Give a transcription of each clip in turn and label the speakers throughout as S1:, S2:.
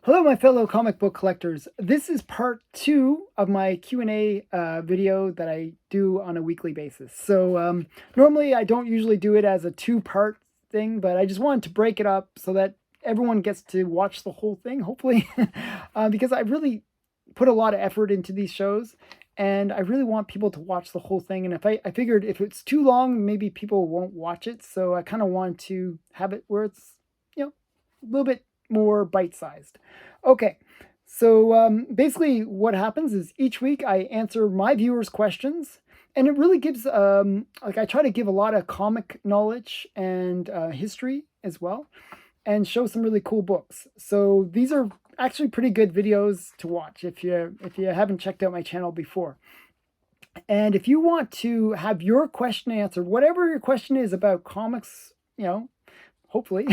S1: Hello, my fellow comic book collectors. This is part 2 of my Q&A video that I do on a weekly basis. So normally I don't usually do it as a 2-part thing, but I just wanted to break it up so that everyone gets to watch the whole thing, hopefully, because I really put a lot of effort into these shows, and I really want people to watch the whole thing. And if I figured if it's too long, maybe people won't watch it, so I kind of want to have it where it's, a little bit more bite-sized. Okay, so basically what happens is each week I answer my viewers' questions, and it really gives, I try to give a lot of comic knowledge and history as well, and show some really cool books. So these are actually pretty good videos to watch if you haven't checked out my channel before. And if you want to have your question answered, whatever your question is about comics, hopefully,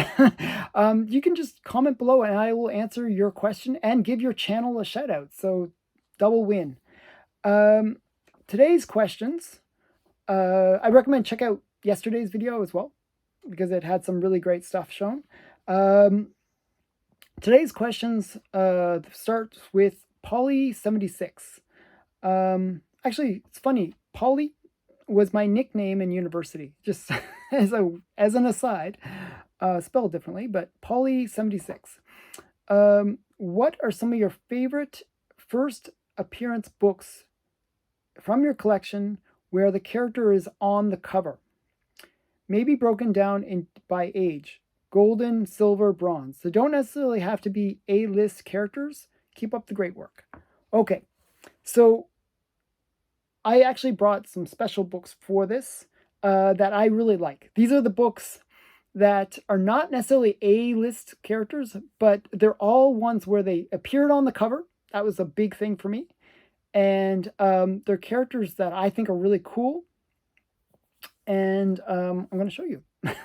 S1: you can just comment below and I will answer your question and give your channel a shout out. So double win. Today's questions, I recommend check out yesterday's video as well, because it had some really great stuff shown. Today's questions starts with Polly76. Actually, it's funny. Polly was my nickname in university, just as an aside. Spelled differently, but Polly76. What are some of your favorite first appearance books from your collection where the character is on the cover? Maybe broken down by age. Golden, silver, bronze. So don't necessarily have to be A-list characters. Keep up the great work. Okay, so I actually brought some special books for this that I really like. These are the books that are not necessarily A-list characters, but they're all ones where they appeared on the cover. That was a big thing for me. And they're characters that I think are really cool. And I'm going to show you.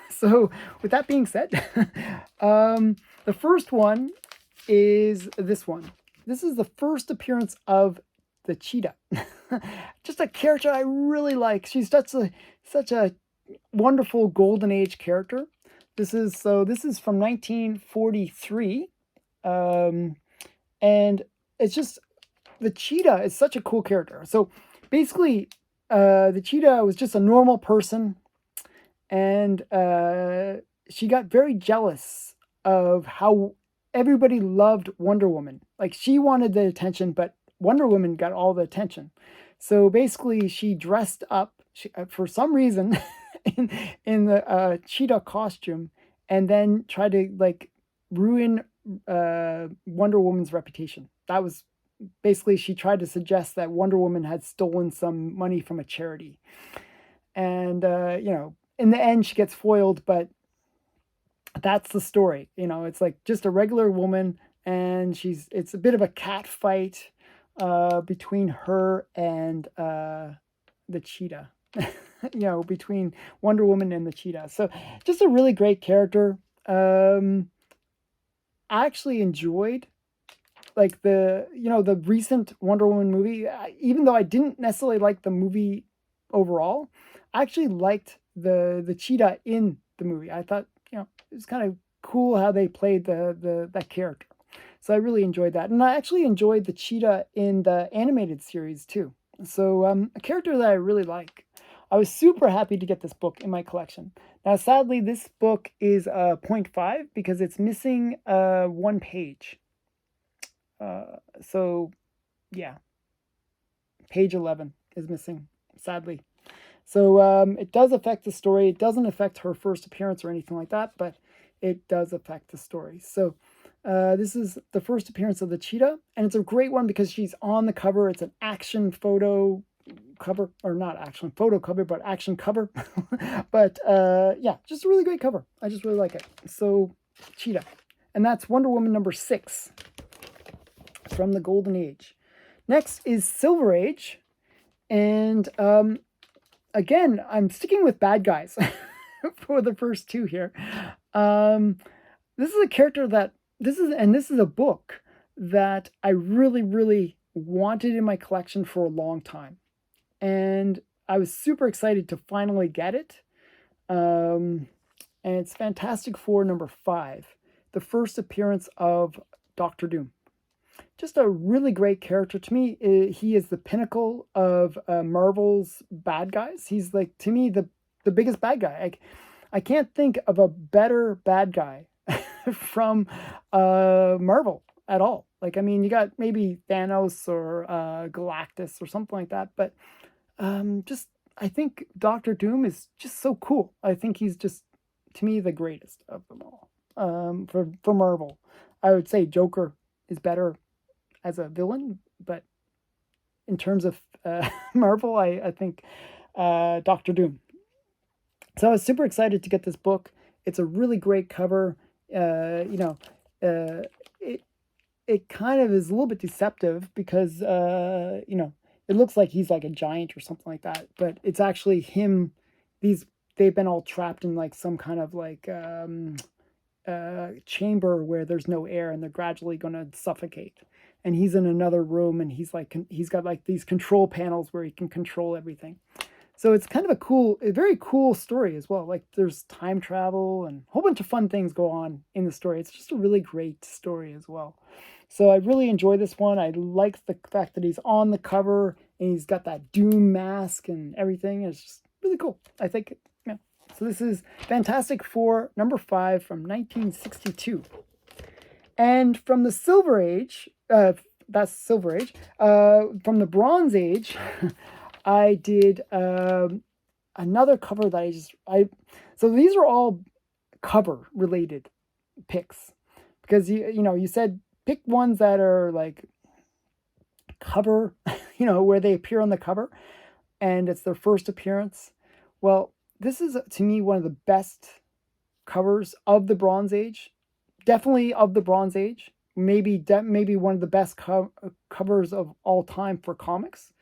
S1: So with that being said, the first one is this one. This is the first appearance of the Cheetah. Just a character I really like. She's such a wonderful golden age character. This is from 1943, and it's just, the Cheetah is such a cool character. So basically, the Cheetah was just a normal person, and she got very jealous of how everybody loved Wonder Woman. Like, she wanted the attention, but Wonder Woman got all the attention. So basically, she dressed up for some reason in the Cheetah costume, and then tried to ruin Wonder Woman's reputation. That was basically, she tried to suggest that Wonder Woman had stolen some money from a charity, and in the end she gets foiled. But that's the story. It's like just a regular woman, and it's a bit of a cat fight between her and the Cheetah. Between Wonder Woman and the Cheetah. So just a really great character. I actually enjoyed the recent Wonder Woman movie. Even though I didn't necessarily like the movie overall, I actually liked the Cheetah in the movie. I thought, it was kind of cool how they played that character. So I really enjoyed that. And I actually enjoyed the Cheetah in the animated series too. So a character that I really like. I was super happy to get this book in my collection. Now, sadly, this book is 0.5 because it's missing 1 page. So, yeah, page 11 is missing, sadly. So it does affect the story. It doesn't affect her first appearance or anything like that, but it does affect the story. So this is the first appearance of the Cheetah, and it's a great one because she's on the cover. It's an action photo cover, or not action photo cover, but action cover. But yeah, just a really great cover. I just really like it. So Cheetah, and that's Wonder Woman number 6 from the Golden Age. Next is Silver Age, and again, I'm sticking with bad guys for the first 2 here. This is a character that this is a book that I really wanted in my collection for a long time. And I was super excited to finally get it. And it's Fantastic Four number 5, the first appearance of Doctor Doom. Just a really great character to me. He is the pinnacle of Marvel's bad guys. He's like, to me, the biggest bad guy. I can't think of a better bad guy from Marvel at all. Like, I mean, you got maybe Thanos or Galactus or something like that, but just I think Doctor Doom is just so cool. I think he's just, to me, the greatest of them all. For Marvel, I would say Joker is better as a villain, but in terms of Marvel, I think Doctor Doom. So I was super excited to get this book. It's a really great cover. It kind of is a little bit deceptive because it looks like he's like a giant or something like that, but it's actually him. They've been all trapped in like some kind of like chamber where there's no air, and they're gradually going to suffocate. And he's in another room, and he's got like these control panels where he can control everything. So it's kind of a very cool story as well. Like there's time travel and a whole bunch of fun things go on in the story. It's just a really great story as well. So I really enjoy this one. I like the fact that he's on the cover and he's got that Doom mask and everything. It's just really cool. I think, yeah. So this is Fantastic Four #5 from 1962. And from the Silver Age, that's Silver Age, from the Bronze Age, I did another cover that so these are all cover related picks, because you said pick ones that are like cover, where they appear on the cover and it's their first appearance. Well, this is to me one of the best covers of the Bronze Age, definitely of the Bronze Age, maybe one of the best covers of all time for comics.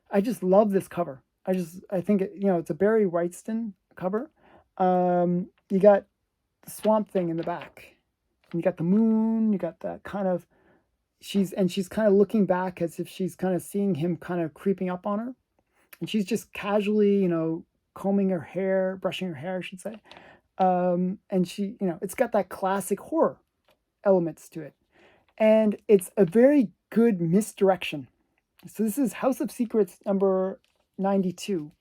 S1: I just love this cover. I think it's a Barry Wrightston cover. You got the Swamp Thing in the back. And you got the moon. You got that kind of she's kind of looking back as if she's kind of seeing him kind of creeping up on her, and she's just casually combing her hair, brushing her hair, I should say. And she it's got that classic horror elements to it, and it's a very good misdirection. So this is House of Secrets number 92.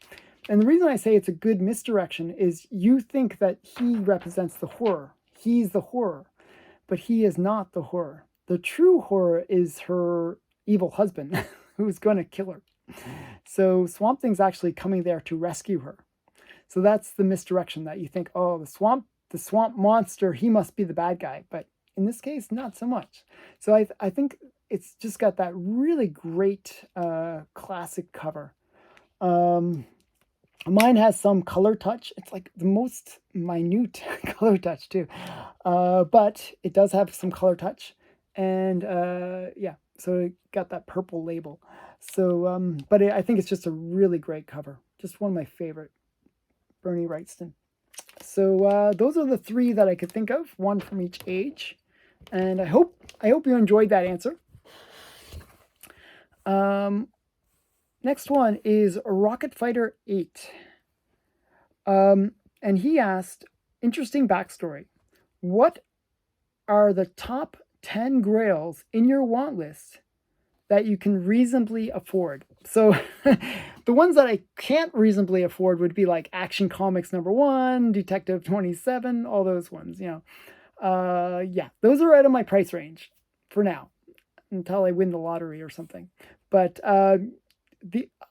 S1: And the reason I say it's a good misdirection is you think that he represents the horror. He's the horror, but he is not the horror. The true horror is her evil husband who's going to kill her. So Swamp Thing's actually coming there to rescue her. So that's the misdirection, that you think, oh, the swamp monster, he must be the bad guy. But in this case, not so much. So I think it's just got that really great classic cover. Mine has some color touch. It's like the most minute color touch too. But it does have some color touch. And yeah, so it got that purple label. So, but I think it's just a really great cover. Just one of my favorite, Bernie Wrightston. So those are the three that I could think of, one from each age. And I hope you enjoyed that answer. Next one is Rocket Fighter 8. And he asked, interesting backstory. What are the top 10 grails in your want list that you can reasonably afford? So the ones that I can't reasonably afford would be like Action Comics #1, Detective 27, all those ones, yeah, those are out of my price range for now, until I win the lottery or something. But I'm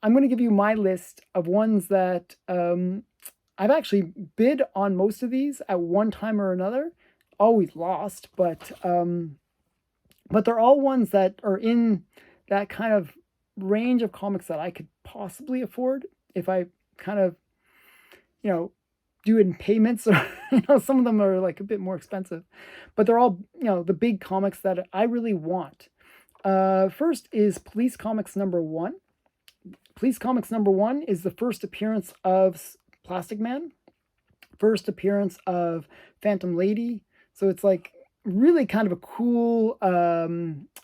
S1: going to give you my list of ones that I've actually bid on most of these at one time or another. Always lost, but they're all ones that are in that kind of range of comics that I could possibly afford if I kind of, do it in payments, or some of them are like a bit more expensive, but they're all, the big comics that I really want. First is Police Comics #1. Police Comics #1 is the first appearance of Plastic Man, first appearance of Phantom Lady. So it's like really kind of a cool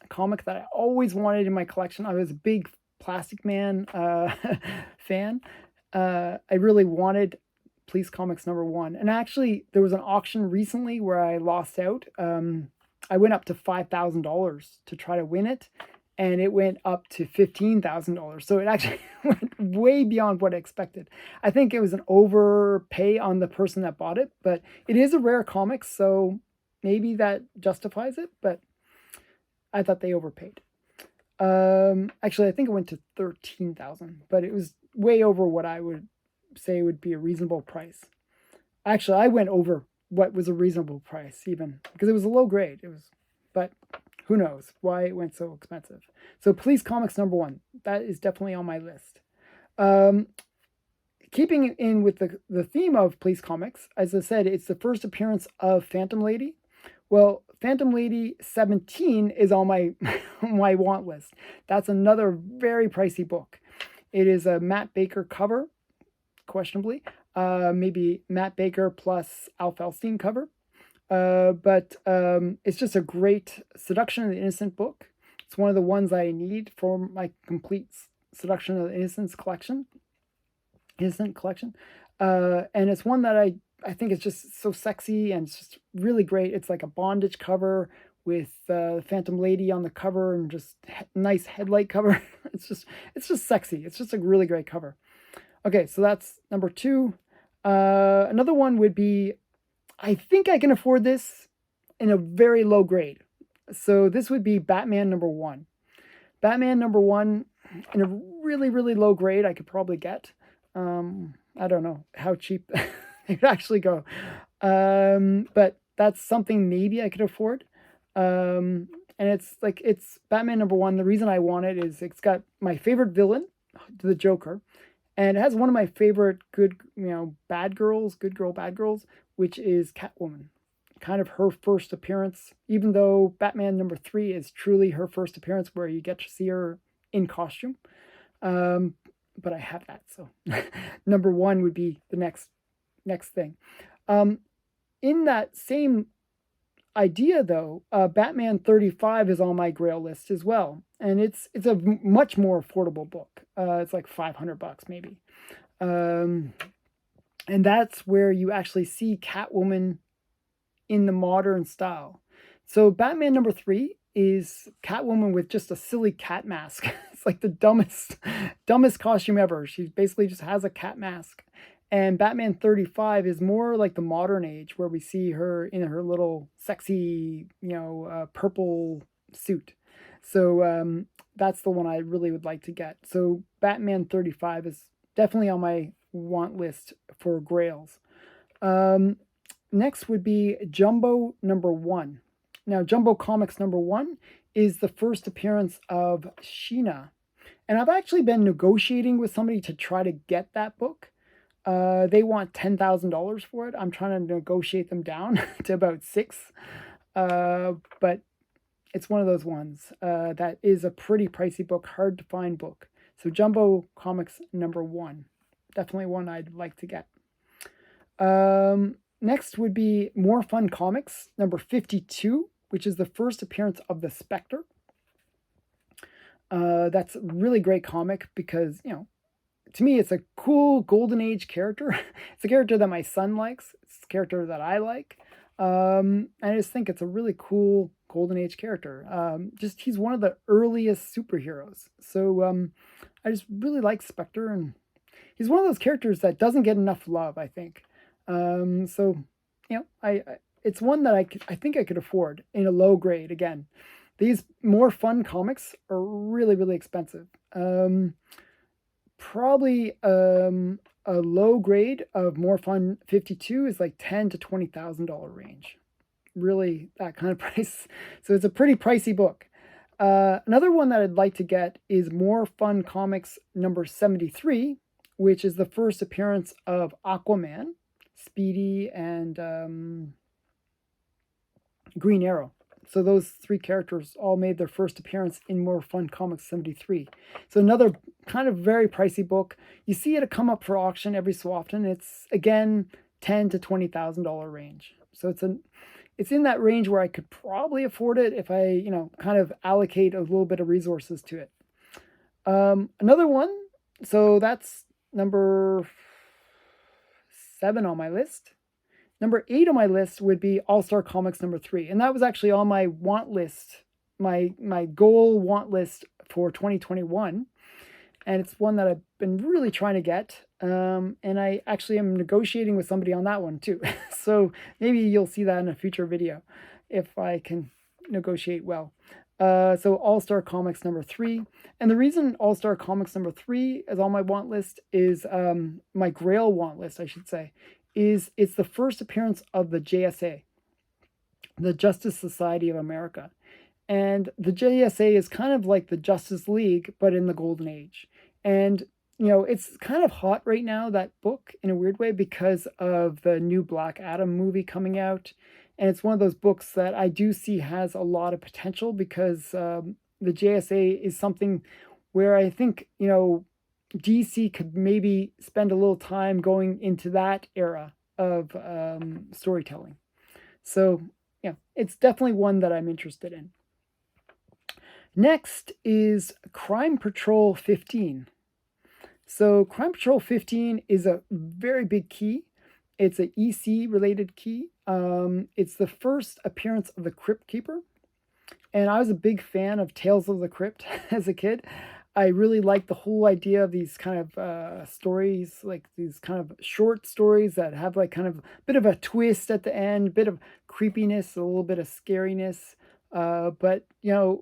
S1: comic that I always wanted in my collection. I was a big Plastic Man fan. I really wanted Police Comics #1. And actually, there was an auction recently where I lost out. I went up to $5,000 to try to win it, and it went up to $15,000. So it actually went way beyond what I expected. I think it was an overpay on the person that bought it, but it is a rare comic, so maybe that justifies it, but I thought they overpaid. Actually, I think it went to 13,000, but it was way over what I would say would be a reasonable price. Actually, I went over what was a reasonable price even because it was a low grade. But who knows why it went so expensive. So Police Comics #1, that is definitely on my list. Keeping in with the theme of Police Comics, as I said, it's the first appearance of Phantom Lady. Well, Phantom Lady 17 is on my my want list. That's another very pricey book. It is a Matt Baker cover, questionably. Maybe Matt Baker plus Al Felstein cover. But it's just a great Seduction of the Innocent book. It's one of the ones I need for my complete Seduction of the Innocent collection. And it's one that I think is just so sexy and it's just really great. It's like a bondage cover with Phantom Lady on the cover and just nice headlight cover. It's just sexy. It's just a really great cover. Okay, so that's #2. Another one would be, I think I can afford this in a very low grade. So this would be Batman #1. Batman #1 in a really, really low grade I could probably get. I don't know how cheap it actually go. But that's something maybe I could afford. And it's Batman #1. The reason I want it is it's got my favorite villain, the Joker, and it has one of my favorite good girl, bad girls, which is Catwoman. Kind of her first appearance, even though Batman #3 is truly her first appearance where you get to see her in costume. But I have that, so #1 would be the next thing. In that same idea, though, Batman 35 is on my Grail list as well, and it's a much more affordable book. It's like $500 maybe, and that's where you actually see Catwoman in the modern style. So Batman #3 is Catwoman with just a silly cat mask. It's like the dumbest costume ever. She basically just has a cat mask. And Batman 35 is more like the modern age where we see her in her little sexy, purple suit. So that's the one I really would like to get. So Batman 35 is definitely on my want list for Grails. Next would be Jumbo #1. Now, Jumbo Comics #1 is the first appearance of Sheena. And I've actually been negotiating with somebody to try to get that book. They want $10,000 for it. I'm trying to negotiate them down to about $6,000. But it's one of those ones that is a pretty pricey book, hard to find book. So Jumbo Comics #1. Definitely one I'd like to get. Next would be More Fun Comics #52, which is the first appearance of the Spectre. That's a really great comic because, to me, it's a cool Golden Age character. It's a character that my son likes. It's a character that I like. I just think it's a really cool Golden Age character. He's one of the earliest superheroes. So I just really like Spectre, and he's one of those characters that doesn't get enough love, I think. It's one that I think I could afford in a low grade. Again, these More Fun Comics are really, really expensive. Probably a low grade of More Fun 52 is like $10,000 to $20,000 range. Really, that kind of price. So it's a pretty pricey book. Another one that I'd like to get is More Fun Comics #73, which is the first appearance of Aquaman, Speedy, and Green Arrow. So those three characters all made their first appearance in More Fun Comics #73. So another kind of very pricey book. You see it come up for auction every so often. It's, again, $10,000 to $20,000 range. So it's in that range where I could probably afford it if I, kind of allocate a little bit of resources to it. Another one, so that's #7 on my list, Number 8 on my list would be All-Star Comics number 3. And that was actually on my want list, my goal want list for 2021. And it's one that I've been really trying to get. And I actually am negotiating with somebody on that one too. So maybe you'll see that in a future video if I can negotiate well. So All-Star Comics number 3. And the reason All-Star Comics number 3 is on my want list is my Grail want list, I should say, is it's the first appearance of the JSA, the Justice Society of America. And the JSA is kind of like the Justice League, but in the Golden Age. And, it's kind of hot right now, that book, in a weird way, because of the new Black Adam movie coming out. And it's one of those books that I do see has a lot of potential because the JSA is something where I think, DC could maybe spend a little time going into that era of storytelling. So, yeah, it's definitely one that I'm interested in. Next is Crime Patrol 15. So Crime Patrol 15 is a very big key. It's an EC related key. It's the first appearance of the Crypt Keeper. And I was a big fan of Tales of the Crypt as a kid. I really liked the whole idea of these kind of stories, like these kind of short stories that have like kind of a bit of a twist at the end, a bit of creepiness, a little bit of scariness. But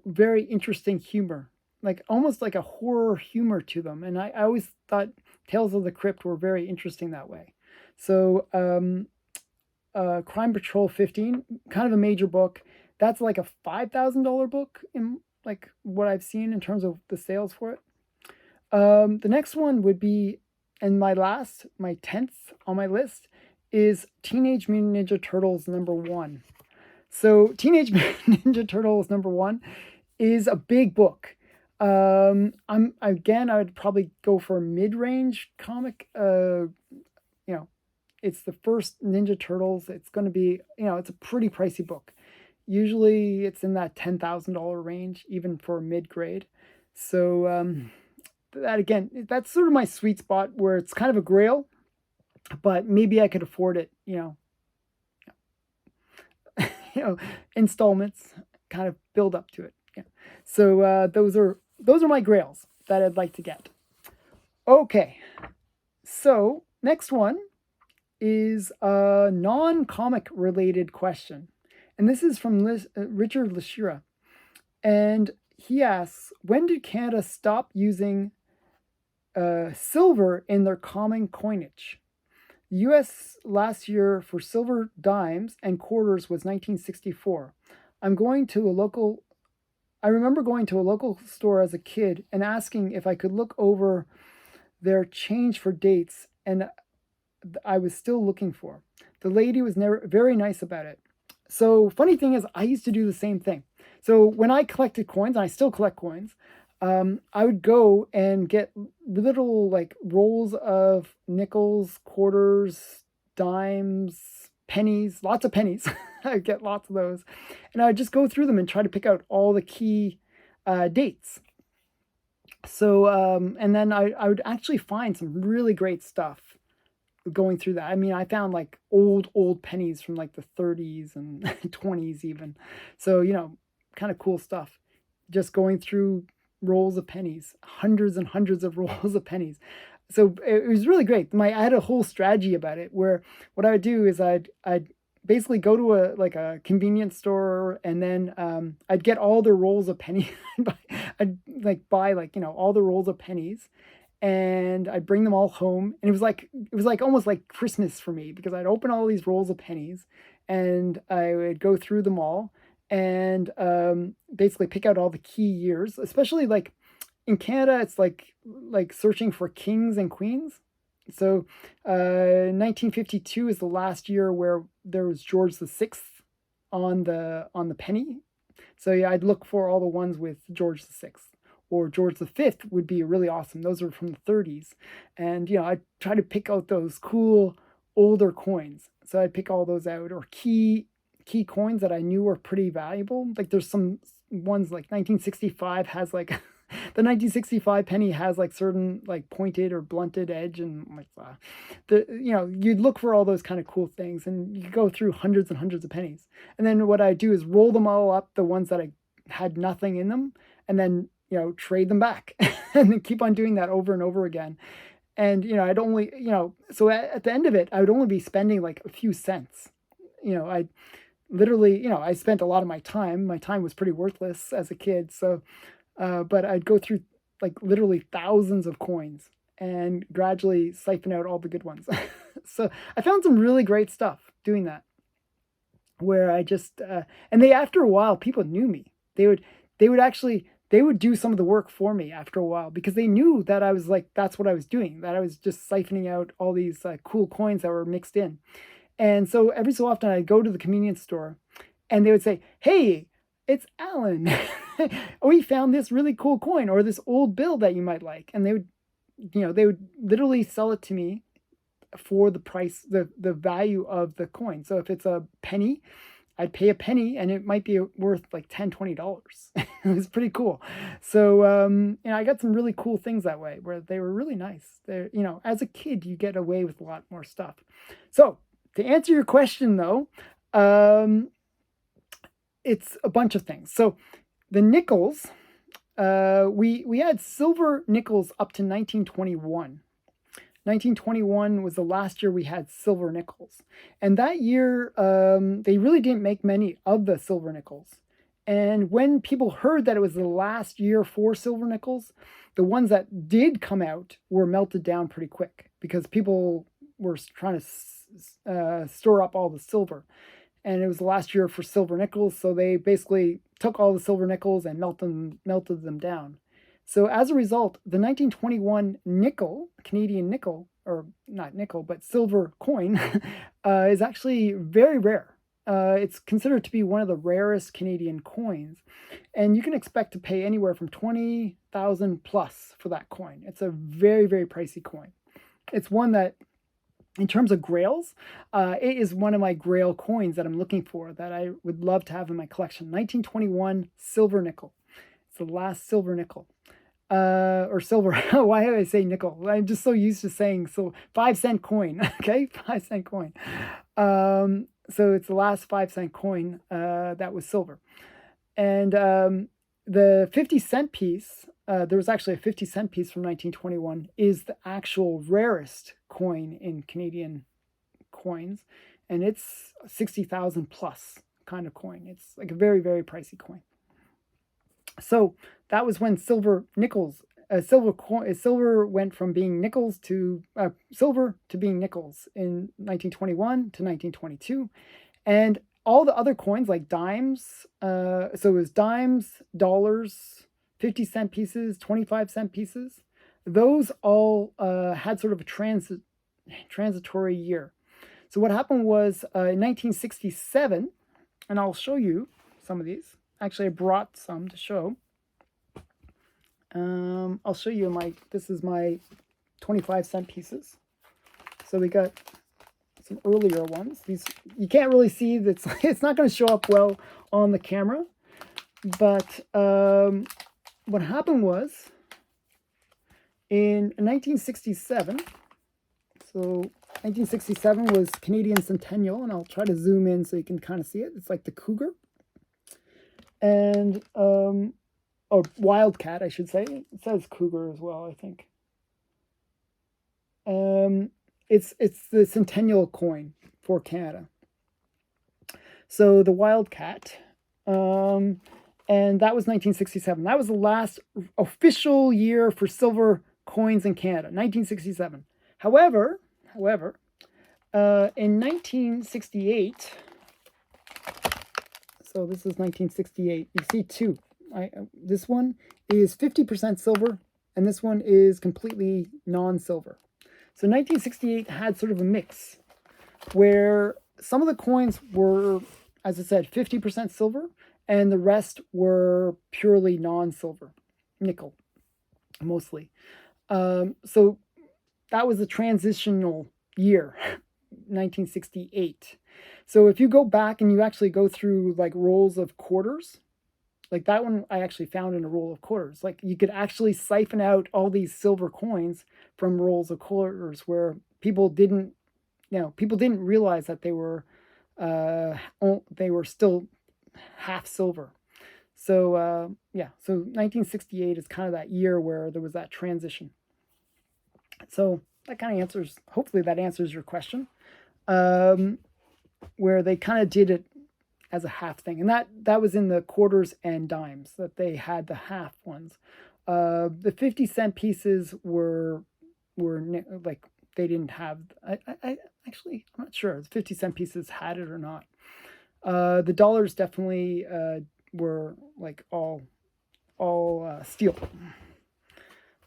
S1: very interesting humor, like almost like a horror humor to them. And I always thought Tales of the Crypt were very interesting that way. So Crime Patrol 15, kind of a major book. That's like a $5,000 book in like what I've seen in terms of the sales for it. The next one would be, and my 10th on my list is Teenage Mutant Ninja Turtles number 1. So Teenage Mutant Ninja Turtles number 1 is a big book. I would probably go for a mid-range comic. It's the first Ninja Turtles. It's going to be, it's a pretty pricey book. Usually it's in that $10,000 range, even for mid-grade. So that's sort of my sweet spot where it's kind of a grail, but maybe I could afford it, installments, kind of build up to it. Yeah. So those are my grails that I'd like to get. Okay. So next one is a non-comic related question. And this is from Richard Lashira. And he asks, when did Canada stop using silver in their common coinage? The U.S. last year for silver dimes and quarters was 1964. I remember going to a local store as a kid and asking if I could look over their change for dates, and I was still looking for. The lady was very nice about it. So funny thing is, I used to do the same thing. So when I collected coins, and I still collect coins, I would go and get little like rolls of nickels, quarters, dimes, pennies, lots of pennies. I'd get lots of those. And I would just go through them and try to pick out all the key dates. So, and then I would actually find some really great stuff going through that. I mean, I found like old pennies from like the 30s and 20s even. So, kind of cool stuff. Just going through rolls of pennies, hundreds and hundreds of rolls of pennies. So it was really great. I had a whole strategy about it where what I would do is I'd basically go to a convenience store, and then I'd get all the rolls of pennies. I'd buy all the rolls of pennies, and I'd bring them all home. And it was like almost like Christmas for me, because I'd open all these rolls of pennies and I would go through them all and basically pick out all the key years. Especially like in Canada, it's like searching for kings and queens. So 1952 is the last year where there was George VI on the penny. So yeah, I'd look for all the ones with George VI. Or George V would be really awesome. Those are from the 30s. And, I'd try to pick out those cool older coins. So I'd pick all those out, or key coins that I knew were pretty valuable. Like there's some ones like 1965 has like the 1965 penny has like certain like pointed or blunted edge, and like the you'd look for all those kind of cool things, and you go through hundreds and hundreds of pennies. And then what I do is roll them all up, the ones that I had nothing in them, and then trade them back, and then keep on doing that over and over again. And I'd only so at the end of it, I would only be spending like a few cents. I literally, I spent a lot of my time. My time was pretty worthless as a kid. So, but I'd go through like literally thousands of coins and gradually siphon out all the good ones. So I found some really great stuff doing that, where I just, and after a while, people knew me. They would do some of the work for me after a while, because they knew that I was like, that's what I was doing, that I was just siphoning out all these cool coins that were mixed in. And so every so often I'd go to the convenience store and they would say, "Hey, it's Alan. We found this really cool coin or this old bill that you might like." And they would literally sell it to me for the price, the value of the coin. So if it's a penny, I'd pay a penny and it might be worth like $10, $20. It was pretty cool. So, I got some really cool things that way, where they were really nice. They're, as a kid, you get away with a lot more stuff. So to answer your question though, it's a bunch of things. So the nickels, we had silver nickels up to 1921. 1921 was the last year we had silver nickels. And that year, they really didn't make many of the silver nickels. And when people heard that it was the last year for silver nickels, the ones that did come out were melted down pretty quick, because people were trying to store up all the silver. And it was the last year for silver nickels, so they basically took all the silver nickels and melted them down. So as a result, the 1921 nickel, Canadian nickel, or not nickel, but silver coin, is actually very rare. It's considered to be one of the rarest Canadian coins. And you can expect to pay anywhere from $20,000 plus for that coin. It's a very, very pricey coin. It's one that, in terms of grails, it is one of my grail coins that I'm looking for, that I would love to have in my collection. 1921 silver nickel. It's the last silver nickel. Or silver. Why do I say nickel? I'm just so used to saying 5-cent coin. Okay, 5-cent coin. So it's the last 5-cent coin that was silver. And the 50-cent piece, there was actually a 50-cent piece from 1921, is the actual rarest coin in Canadian coins, and it's 60,000 plus kind of coin. It's like a very, very pricey coin. So that was when silver went from being nickels to silver to being nickels in 1921 to 1922. And all the other coins, like dimes, so it was dimes, dollars, 50-cent pieces, 25-cent pieces, those all had sort of a transitory year. So what happened was in 1967, and I'll show you some of these. Actually, I brought some to show. I'll show you this is my 25-cent pieces. So we got some earlier ones. These, you can't really see, it's not going to show up well on the camera. But what happened was, in 1967, so 1967 was Canadian Centennial, and I'll try to zoom in so you can kind of see it. It's like the cougar. And, or wildcat, I should say. It says cougar as well, I think. It's the centennial coin for Canada. So the wildcat, and that was 1967. That was the last official year for silver coins in Canada, 1967. However, in 1968, so this is 1968. You see two. This one is 50% silver, and this one is completely non-silver. So 1968 had sort of a mix, where some of the coins were, as I said, 50% silver, and the rest were purely non-silver, nickel, mostly. So that was a transitional year, 1968. So if you go back and you actually go through like rolls of quarters, like that one I actually found in a roll of quarters. Like you could actually siphon out all these silver coins from rolls of quarters where people didn't, people didn't realize that they were still half silver. So yeah, so 1968 is kind of that year where there was that transition. So that kind of answers, hopefully that answers your question, where they kind of did it as a half thing. And that was in the quarters and dimes that they had the half ones. The 50-cent pieces were like, they didn't have, I actually, I'm not sure. The 50-cent pieces had it or not. The dollars definitely were like all steel.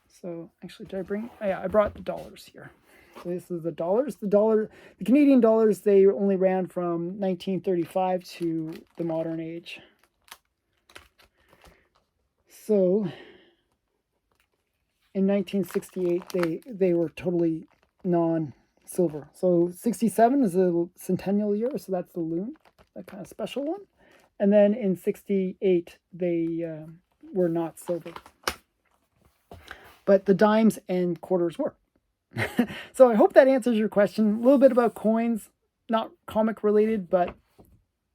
S1: So actually, did I bring? Oh, yeah, I brought the dollars here. So this is the dollars. The Canadian dollars, they only ran from 1935 to the modern age. So in 1968, they were totally non-silver. So 67 is a centennial year, so that's the loon, that kind of special one. And then in 68, they were not silver. But the dimes and quarters were. So I hope that answers your question. A little bit about coins, not comic related, but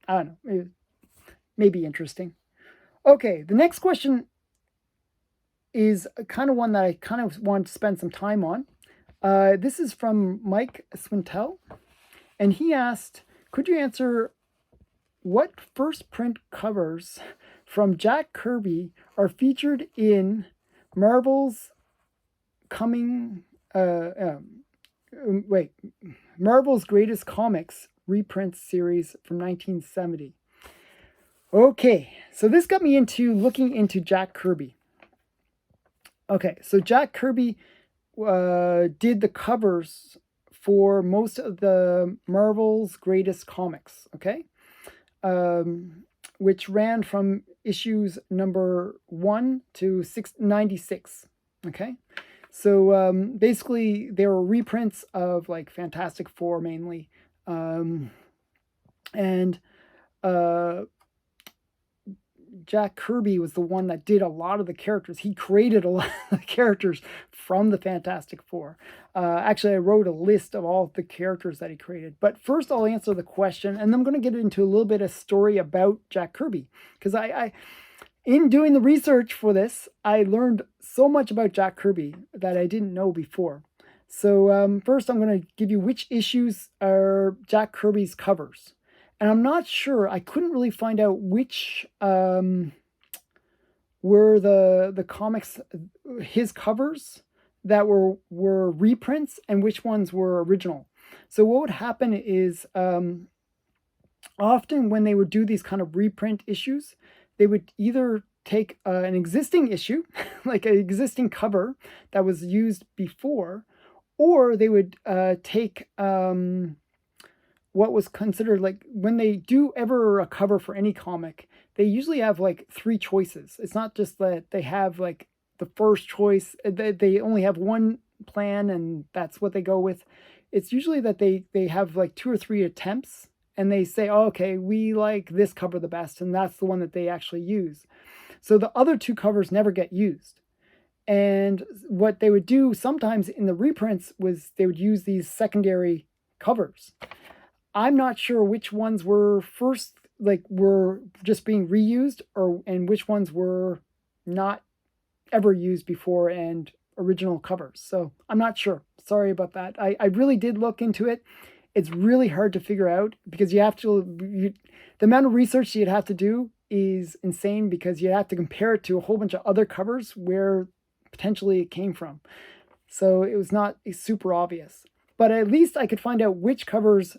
S1: I don't know, maybe interesting. Okay, the next question is kind of one that I kind of want to spend some time on. This is from Mike Swintel, and he asked, could you answer what first print covers from Jack Kirby are featured in Marvel's Marvel's Greatest Comics reprint series from 1970. Okay, so this got me into looking into Jack Kirby. Okay, so Jack Kirby did the covers for most of the Marvel's Greatest Comics, okay? Which ran from issues number 1 to 96, okay? So basically, they were reprints of like Fantastic Four mainly, and Jack Kirby was the one that did a lot of the characters. He created a lot of the characters from the Fantastic Four. Actually, I wrote a list of all the characters that he created. But first, I'll answer the question, and then I'm going to get into a little bit of story about Jack Kirby, because in doing the research for this, I learned so much about Jack Kirby that I didn't know before. So first, I'm going to give you which issues are Jack Kirby's covers. And I'm not sure, I couldn't really find out which were the comics, his covers that were reprints and which ones were original. So what would happen is often when they would do these kind of reprint issues, they would either take an existing issue, like an existing cover that was used before, or they would take what was considered, like when they do ever a cover for any comic, they usually have like 3 choices. It's not just that they have like the first choice, they only have one plan and that's what they go with. It's usually that they have like 2 or 3 attempts and they say, oh, okay, we like this cover the best, and that's the one that they actually use. So the other 2 covers never get used. And what they would do sometimes in the reprints was they would use these secondary covers. I'm not sure which ones were first, like were just being reused, and which ones were not ever used before and original covers. So I'm not sure. Sorry about that. I really did look into it. It's really hard to figure out because the amount of research you'd have to do is insane, because you have to compare it to a whole bunch of other covers where potentially it came from. So it was not super obvious. But at least I could find out which covers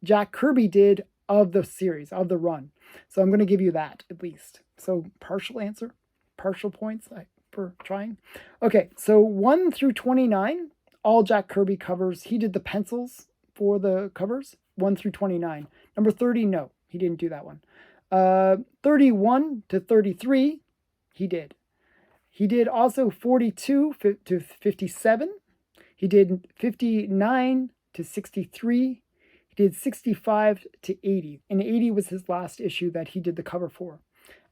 S1: Jack Kirby did of the series, of the run. So I'm going to give you that at least. So partial answer, partial points for trying. Okay, so 1 through 29, all Jack Kirby covers. He did the pencils for the covers, 1 through 29. Number 30, no, he didn't do that one. 31 to 33, he did. He did also 42 to 57. He did 59 to 63. He did 65 to 80. And 80 was his last issue that he did the cover for.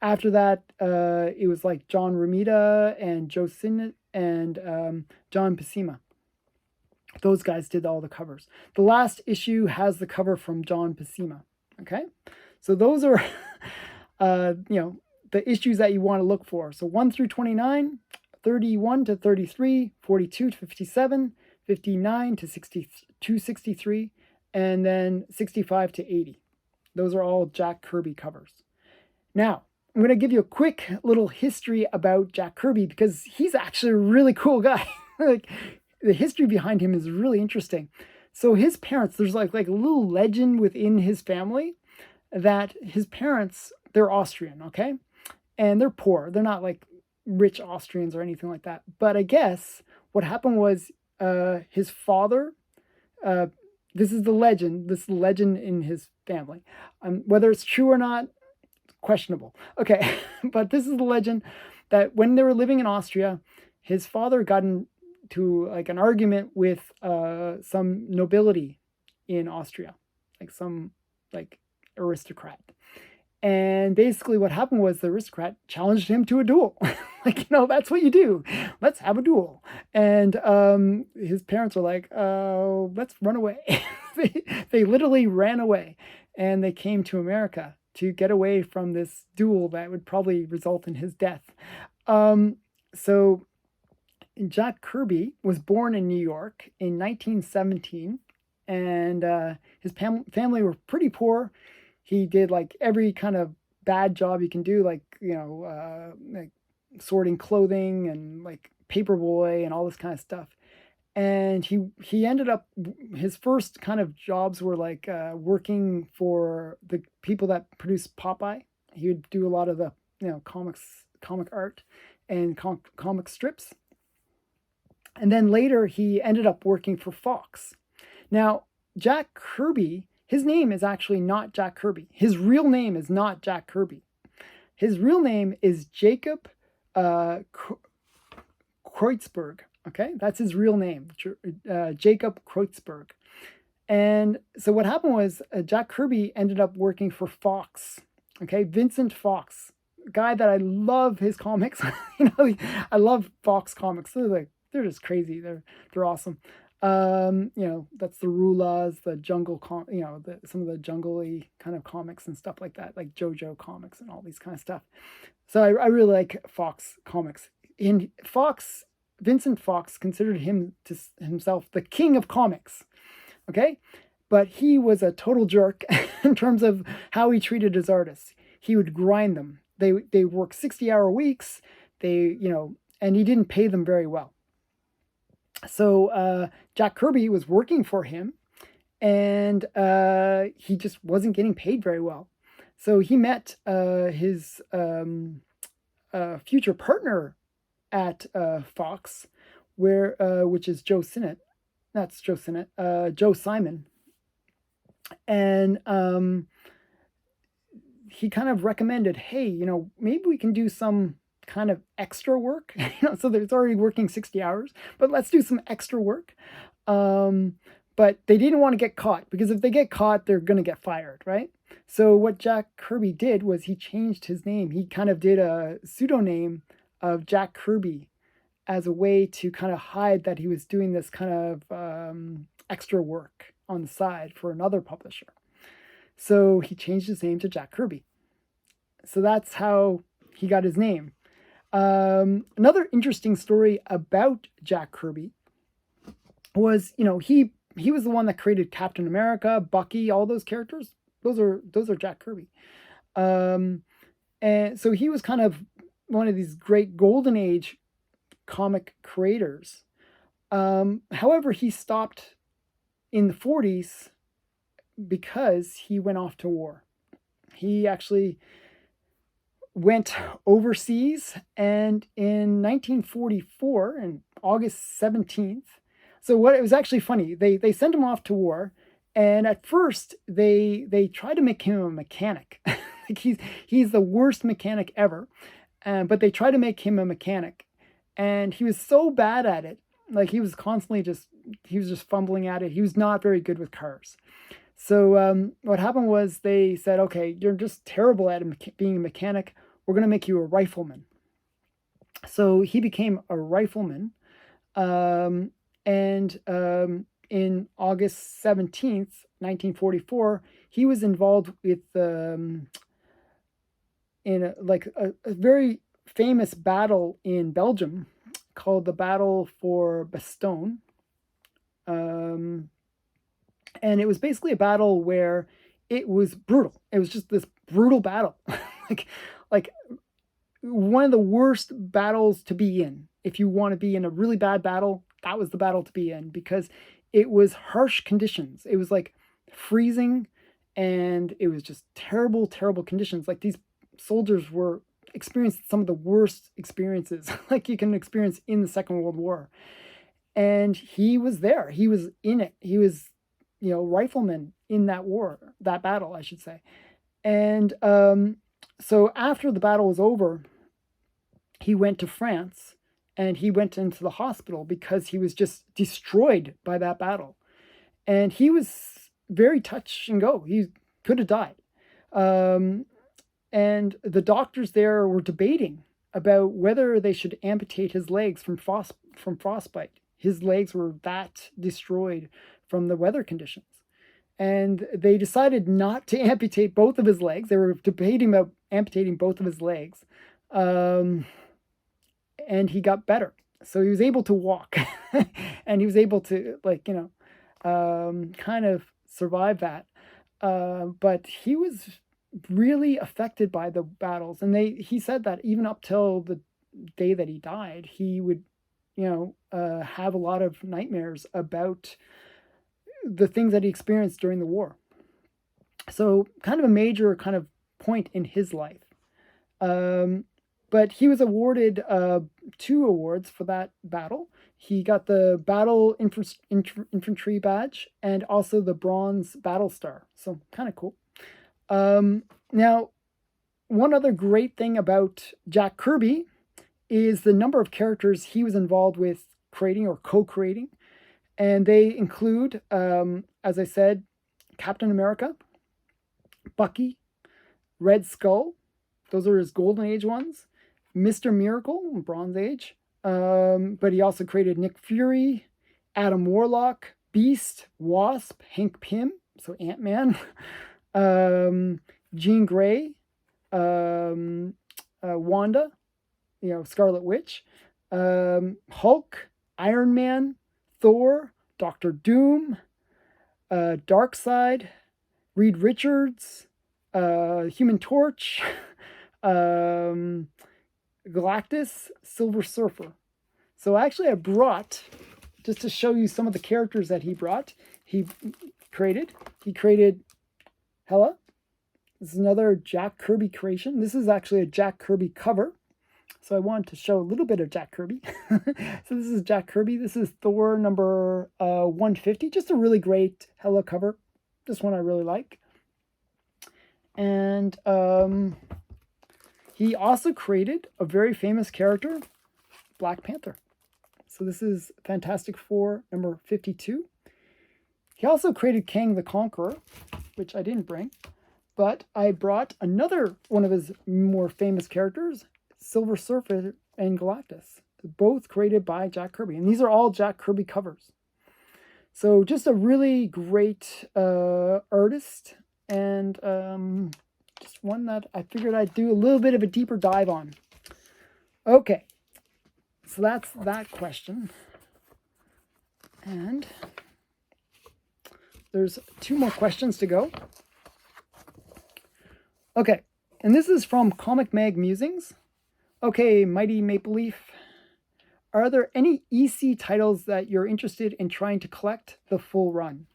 S1: After that, it was like John Romita and Joe Sinnott and John Buscema. Those guys did all the covers. The last issue has the cover from John Buscema. Okay, so those are, the issues that you want to look for. So 1 through 29, 31 to 33, 42 to 57, 59 to 63, and then 65 to 80. Those are all Jack Kirby covers. Now, I'm going to give you a quick little history about Jack Kirby because he's actually a really cool guy. Like, the history behind him is really interesting. So his parents, there's like a little legend within his family that his parents, they're Austrian, okay? And they're poor. They're not like rich Austrians or anything like that. But I guess what happened was his father, this is the legend in his family. Whether it's true or not, questionable. Okay, but this is the legend that when they were living in Austria, his father got into like an argument with some nobility in Austria, like some like aristocrat. And basically what happened was the aristocrat challenged him to a duel. Like, that's what you do. Let's have a duel. And his parents were like, let's run away. They literally ran away. And they came to America to get away from this duel that would probably result in his death. So Jack Kirby was born in New York in 1917. And his family were pretty poor. He did like every kind of bad job you can do, like, like sorting clothing and like paperboy and all this kind of stuff. And he ended up, his first kind of jobs were like working for the people that produce Popeye. He would do a lot of the, comic art and comic strips. And then later he ended up working for Fox. Now, Jack Kirby, his name is actually not Jack Kirby. His real name is not Jack Kirby. His real name is Jacob Kreutzberg. Okay, that's his real name, Jacob Kreutzberg. And so what happened was Jack Kirby ended up working for Fox. Okay, Vincent Fox, a guy that I love his comics. I love Fox comics. They're just crazy. They're awesome. That's the Rulas, the jungle, some of the jungle-y kind of comics and stuff like that, like JoJo comics and all these kind of stuff. So I really like Fox comics. In Fox, Vincent Fox considered himself the king of comics. Okay, but he was a total jerk in terms of how he treated his artists. He would grind them. They work 60-hour weeks. And he didn't pay them very well. So Jack Kirby was working for him, and he just wasn't getting paid very well. So he met his future partner at Fox, which is Joe Sinnott. That's Joe Sinnott. Joe Simon. And he kind of recommended, hey, maybe we can do some kind of extra work. So it's already working 60 hours, but let's do some extra work. But they didn't want to get caught, because if they get caught, they're going to get fired, right? So what Jack Kirby did was he changed his name. He kind of did a pseudonym of Jack Kirby as a way to kind of hide that he was doing this kind of extra work on the side for another publisher. So he changed his name to Jack Kirby. So that's how he got his name. Another interesting story about Jack Kirby was, he was the one that created Captain America, Bucky, all those characters. Those are Jack Kirby. And so he was kind of one of these great golden age comic creators. However, he stopped in the 40s because he went off to war. He actually went overseas, and in 1944, on August 17th, so it was actually funny, they sent him off to war, and at first they tried to make him a mechanic. Like he's the worst mechanic ever, but they tried to make him a mechanic, and he was so bad at it, like he was just fumbling at it. He was not very good with cars. So what happened was they said, okay, you're just terrible at being a mechanic. we're going to make you a rifleman. So he became a rifleman. In August 17th, 1944, he was involved with in a very famous battle in Belgium called the Battle for Bastogne. And it was basically a battle where it was brutal. It was just this brutal battle. like one of the worst battles to be in. If you want to be in a really bad battle, that was the battle to be in, because it was harsh conditions. It was like freezing, and it was just terrible, terrible conditions. Like, these soldiers were experienced some of the worst experiences like you can experience in the Second World War. And he was there. He was in it. He was, rifleman in that war, that battle, I should say. And so after the battle was over, he went to France, and he went into the hospital because he was just destroyed by that battle. And he was very touch and go. He could have died. And the doctors there were debating about whether they should amputate his legs from frostbite. His legs were that destroyed from the weather conditions. And they decided not to amputate both of his legs. They were debating about amputating both of his legs. And he got better. So he was able to walk. And he was able to, kind of survive that. But he was really affected by the battles. And he said that even up till the day that he died, he would, have a lot of nightmares about the things that he experienced during the war. So kind of a major kind of point in his life. But he was awarded 2 awards for that battle. He got the Battle Infantry Badge and also the Bronze Battle Star. So kind of cool. Now, one other great thing about Jack Kirby is the number of characters he was involved with creating or co-creating. And they include, as I said, Captain America, Bucky, Red Skull. Those are his Golden Age ones. Mr. Miracle, Bronze Age. But he also created Nick Fury, Adam Warlock, Beast, Wasp, Hank Pym, so Ant-Man, Jean Grey, Wanda, Scarlet Witch, Hulk, Iron Man, Thor, Doctor Doom, Darkseid, Reed Richards, Human Torch, Galactus, Silver Surfer. So actually I brought, just to show you some of the characters that he created. He created Hela. This is another Jack Kirby creation. This is actually a Jack Kirby cover. So I wanted to show a little bit of Jack Kirby. So this is Jack Kirby. This is Thor number 150. Just a really great Hela cover. This one I really like. And he also created a very famous character, Black Panther. So this is Fantastic Four number 52. He also created Kang the Conqueror, which I didn't bring. But I brought another one of his more famous characters, Silver Surfer and Galactus, both created by Jack Kirby. And these are all Jack Kirby covers. So just a really great artist, and just one that I figured I'd do a little bit of a deeper dive on. Okay, so that's that question. And there's 2 more questions to go. Okay, and this is from Comic Mag Musings. Okay, Mighty Maple Leaf, are there any EC titles that you're interested in trying to collect the full run?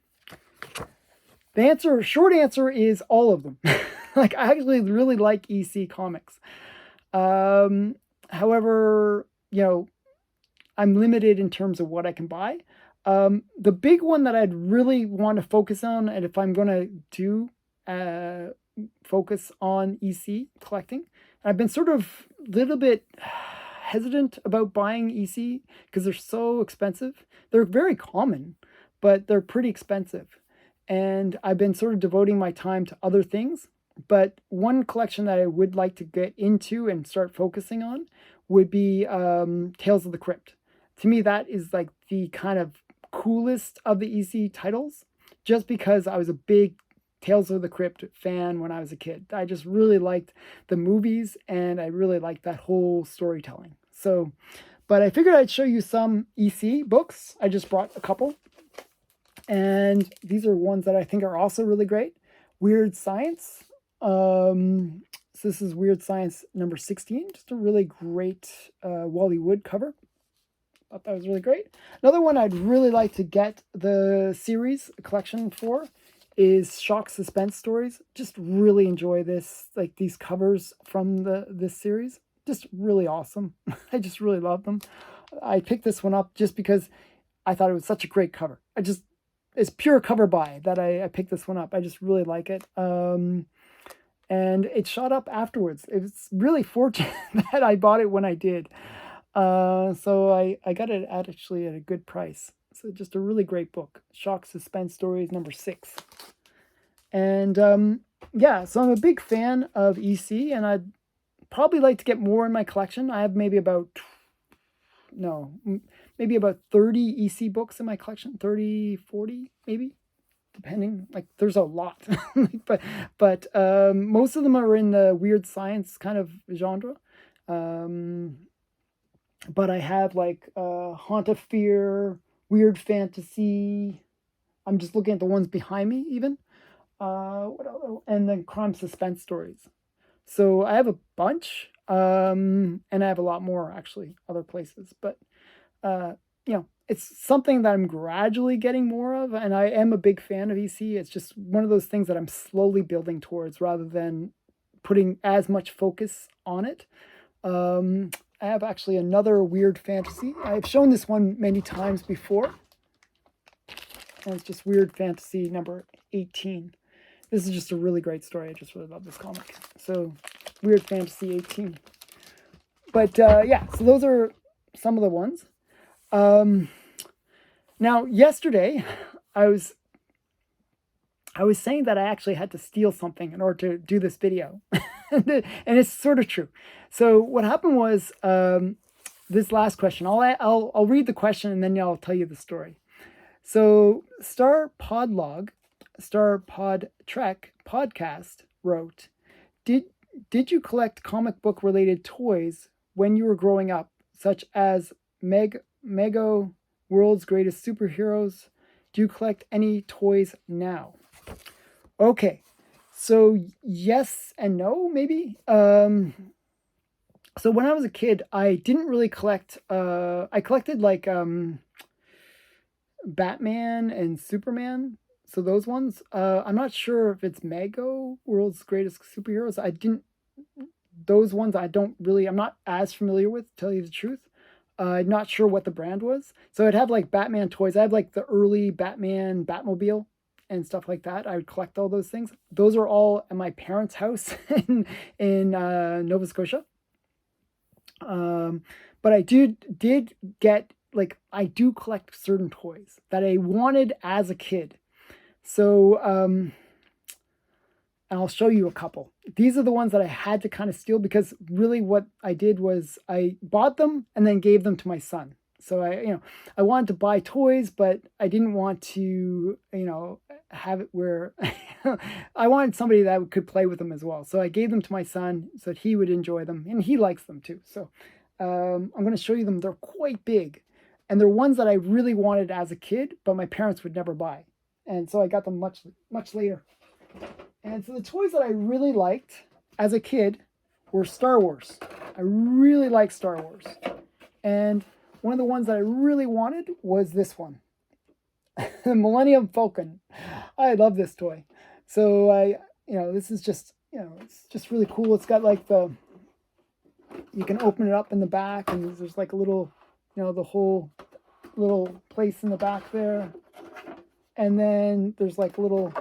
S1: The short answer is all of them. I actually really like EC comics. However, I'm limited in terms of what I can buy. The big one that I'd really want to focus on, and if I'm going to do focus on EC collecting, I've been sort of a little bit hesitant about buying EC because they're so expensive. They're very common, but they're pretty expensive. And I've been sort of devoting my time to other things But one collection that I would like to get into and start focusing on would be Tales of the Crypt. To me, that is like the kind of coolest of the EC titles, just because I was a big Tales of the Crypt fan when I was a kid. I just really liked the movies and I really liked that whole storytelling. So, but I figured I'd show you some EC books. I just brought a couple. And these are ones that I think are also really great. Weird Science. So this is Weird Science number 16. Just a really great Wally Wood cover. Thought that was really great. Another one I'd really like to get the series collection for is Shock Suspense Stories. Just really enjoy this, like these covers from this series. Just really awesome. I just really love them. I picked this one up just because I thought it was such a great cover. It's pure cover buy that I picked this one up. I just really like it. And it shot up afterwards. It was really fortunate that I bought it when I did. So I got it actually at a good price. So just a really great book. Shock Suspense Stories number 6. And yeah, so I'm a big fan of EC, and I'd probably like to get more in my collection. I have maybe about 30 EC books in my collection, 30, 40 maybe, depending. Like there's a lot, but most of them are in the weird science kind of genre. But I have like Haunt of Fear, Weird Fantasy. I'm just looking at the ones behind me even. What else? And then Crime Suspense Stories. So I have a bunch, and I have a lot more actually other places. But it's something that I'm gradually getting more of, and I am a big fan of EC. It's just one of those things that I'm slowly building towards rather than putting as much focus on it. I have actually another Weird Fantasy. I've shown this one many times before. And it's just Weird Fantasy number 18. This is just a really great story. I just really love this comic. So, Weird Fantasy 18. But yeah, so those are some of the ones. Now, yesterday, I was saying that I actually had to steal something in order to do this video. And it's sort of true. So what happened was this last question. I'll read the question and then I'll tell you the story. So Star Pod Trek podcast wrote, Did you collect comic book related toys when you were growing up, such as Mego Worlds Greatest Superheroes? Do you collect any toys now? Okay, so yes and no, maybe. So when I was a kid, I didn't really collect. I collected like Batman and Superman. So those ones. I'm not sure if it's Mego World's Greatest Superheroes. Those ones I'm not as familiar with, to tell you the truth. I'm not sure what the brand was. So I'd have like Batman toys. I have like the early Batman Batmobile and stuff like that. I would collect all those things. Those are all at my parents' house in Nova Scotia. But I did get, like, I do collect certain toys that I wanted as a kid. So, and I'll show you a couple. These are the ones that I had to kind of steal because really what I did was I bought them and then gave them to my son. So I wanted to buy toys, but I didn't want to, have it where I wanted somebody that could play with them as well. So I gave them to my son so that he would enjoy them, and he likes them too. So I'm going to show you them. They're quite big, and they're ones that I really wanted as a kid, but my parents would never buy. And so I got them much, much later. And so the toys that I really liked as a kid were Star Wars. I really like Star Wars. And one of the ones that I really wanted was this one. The Millennium Falcon. I love this toy. So this is just, it's just really cool. It's got like you can open it up in the back and there's like a little, the whole little place in the back there. And then there's like a little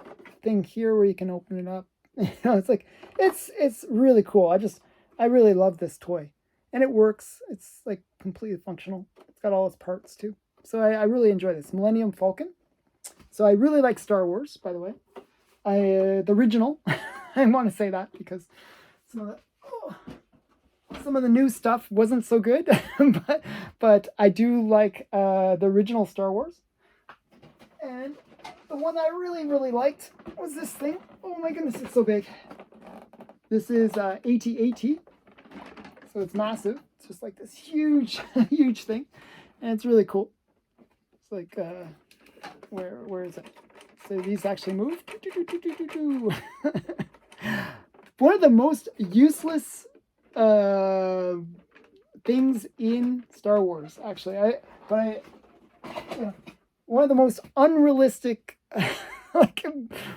S1: thing here where you can open it up. It's like, it's really cool. I really love this toy. And it works. It's like completely functional. It's got all its parts too. So I really enjoy this. Millennium Falcon. So I really like Star Wars, by the way. The original. I want to say that because some of the new stuff wasn't so good, but I do like the original Star Wars. And the one I really liked was this thing. Oh my goodness, it's so big. This is AT-AT, so it's massive. It's just like this huge, huge thing, and it's really cool. It's like, where is it? So these actually move. One of the most useless things in Star Wars, actually. One of the most unrealistic like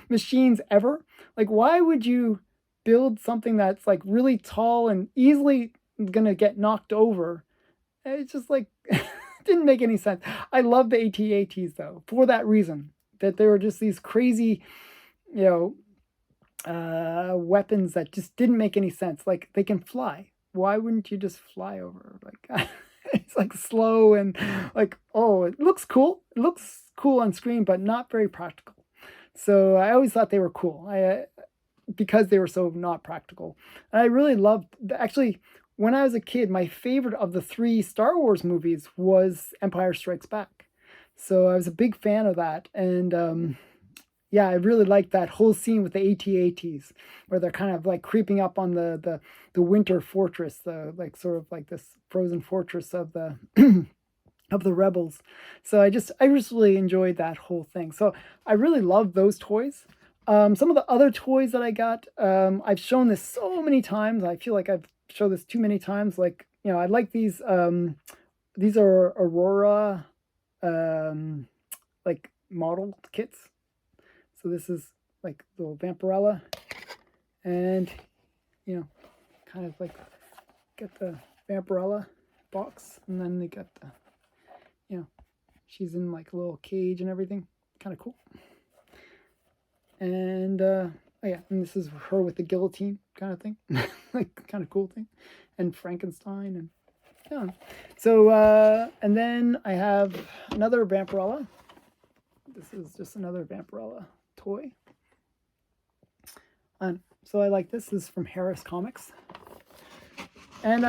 S1: machines ever. Like, why would you build something that's like really tall and easily gonna get knocked over? It's just like didn't make any sense. I love the AT-ATs though, for that reason, that they were just these crazy, weapons that just didn't make any sense. Like, they can fly. Why wouldn't you just fly over? Like, it's like slow and like, oh, it looks cool. It looks cool on screen, but not very practical. So I always thought they were cool. Because they were so not practical. And I really loved, actually, when I was a kid, my favorite of the 3 Star Wars movies was Empire Strikes Back. So I was a big fan of that. And yeah, I really liked that whole scene with the AT-ATs, where they're kind of like creeping up on the winter fortress, the like sort of like this frozen fortress of the of the rebels. So I just really enjoyed that whole thing. So I really loved those toys. Some of the other toys that I got, I've shown this so many times. I feel like I've shown this too many times. Like, I like these. These are Aurora, like model kits. So this is like little Vampirella, and kind of like get the Vampirella box, and then they got the, she's in like a little cage and everything, kind of cool. And oh yeah, and this is her with the guillotine kind of thing, like kind of cool thing, and Frankenstein, and yeah. So and then I have another Vampirella. This is just another Vampirella toy. And so I like this. This is from Harris Comics. And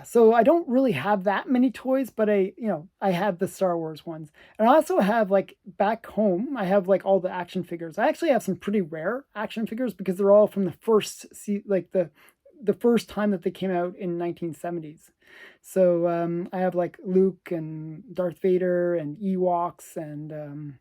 S1: so I don't really have that many toys, but I have the Star Wars ones. And I also have, like, back home, I have like all the action figures. I actually have some pretty rare action figures because they're all from the first the first time that they came out in 1970s. So I have like Luke and Darth Vader and Ewoks and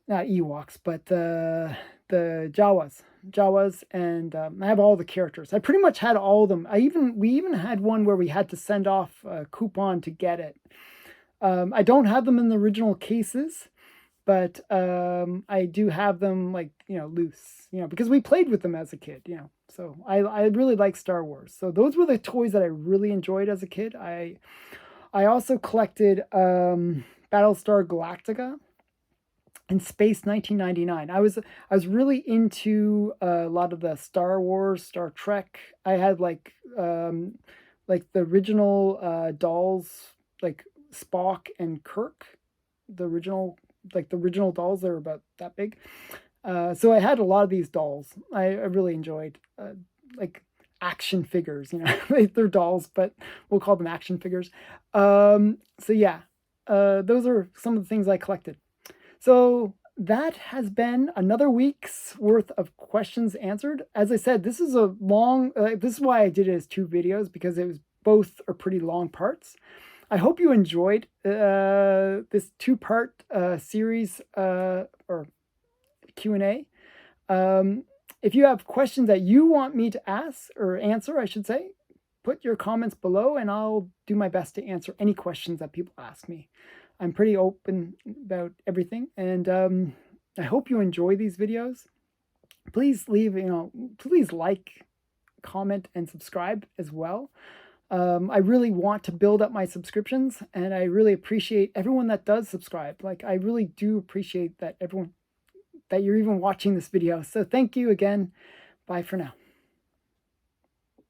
S1: not Ewoks, but the Jawas, and I have all the characters. I pretty much had all of them. We even had one where we had to send off a coupon to get it. I don't have them in the original cases, but I do have them, like, loose, because we played with them as a kid, So I really like Star Wars. So those were the toys that I really enjoyed as a kid. I also collected Battlestar Galactica and Space 1999. I was really into a lot of the Star Wars, Star Trek. I had like the original dolls, like Spock and Kirk, the original dolls. They were about that big. So I had a lot of these dolls. I really enjoyed like action figures. They're dolls, but we'll call them action figures. So yeah, those are some of the things I collected. So that has been another week's worth of questions answered. As I said, this is a long, this is why I did it as 2 videos, because it was both are pretty long parts. I hope you enjoyed this 2-part series or Q&A. If you have questions that you want me to ask or answer, I should say, put your comments below and I'll do my best to answer any questions that people ask me. I'm pretty open about everything, and I hope you enjoy these videos. Please leave, please like, comment, and subscribe as well. I really want to build up my subscriptions, and I really appreciate everyone that does subscribe. Like, I really do appreciate that that you're even watching this video. So thank you again. Bye for now.